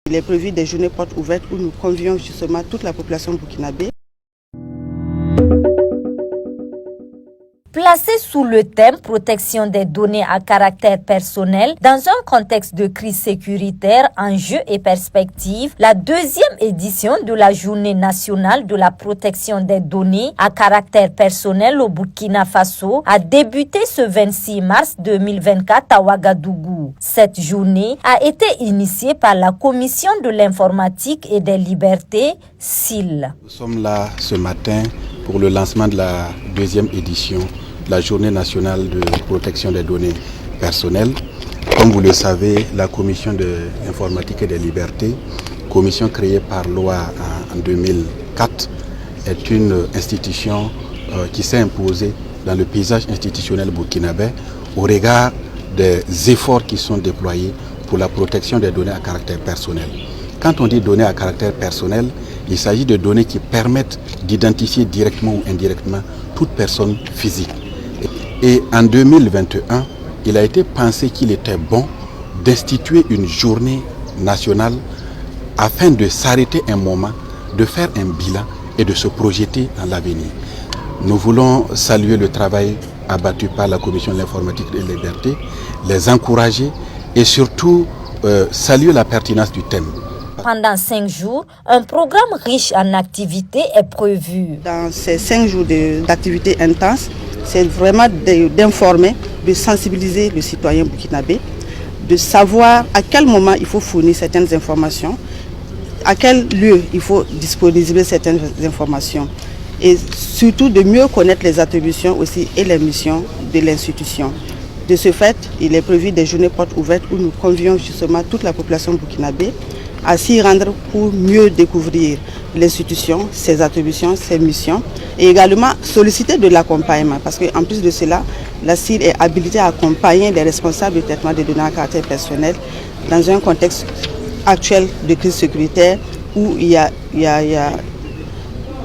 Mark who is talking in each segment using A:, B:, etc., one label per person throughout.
A: Il est prévu des journées portes ouvertes où nous convions justement toute la population burkinabé.
B: Placé sous le thème protection des données à caractère personnel dans un contexte de crise sécuritaire, enjeux et perspectives, la deuxième édition de la Journée nationale de la protection des données à caractère personnel au Burkina Faso a débuté ce 26 mars 2024 à Ouagadougou. Cette journée a été initiée par la Commission de l'informatique et des libertés, CIL.
C: Nous sommes là ce matin pour le lancement de la deuxième édition de la Journée nationale de protection des données personnelles. Comme vous le savez, la Commission de l'informatique et des libertés, commission créée par loi en 2004, est une institution qui s'est imposée dans le paysage institutionnel burkinabé au regard des efforts qui sont déployés pour la protection des données à caractère personnel. Quand on dit données à caractère personnel, il s'agit de données qui permettent d'identifier directement ou indirectement toute personne physique. Et en 2021, il a été pensé qu'il était bon d'instituer une journée nationale afin de s'arrêter un moment, de faire un bilan et de se projeter dans l'avenir. Nous voulons saluer le travail abattu par la Commission de l'informatique et des libertés, les encourager et surtout saluer la pertinence du thème.
B: Pendant 5 jours, un programme riche en activités est prévu.
A: Dans ces 5 jours d'activités intenses, c'est vraiment d'informer, de sensibiliser le citoyen burkinabé, de savoir à quel moment il faut fournir certaines informations, à quel lieu il faut disponibiliser certaines informations et surtout de mieux connaître les attributions aussi et les missions de l'institution. De ce fait, il est prévu des journées portes ouvertes où nous convions justement toute la population burkinabé à s'y rendre pour mieux découvrir l'institution, ses attributions, ses missions et également solliciter de l'accompagnement parce qu'en plus de cela, la CIL est habilitée à accompagner les responsables du traitement des données à caractère personnel dans un contexte actuel de crise sécuritaire où il y a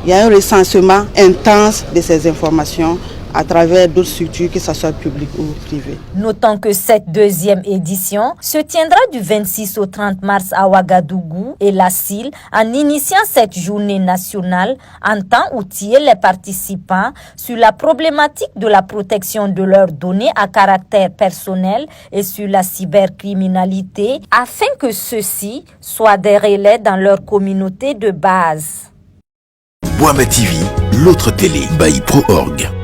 A: un recensement intense de ces informations à travers d'autres structures, que ce soit publiques ou privées.
B: Notons que cette deuxième édition se tiendra du 26 au 30 mars à Ouagadougou et la CIL, en initiant cette journée nationale, entend outiller les participants sur la problématique de la protection de leurs données à caractère personnel et sur la cybercriminalité afin que ceux-ci soient des relais dans leur communauté de base.
D: Boama TV, l'autre télé by ProOrg.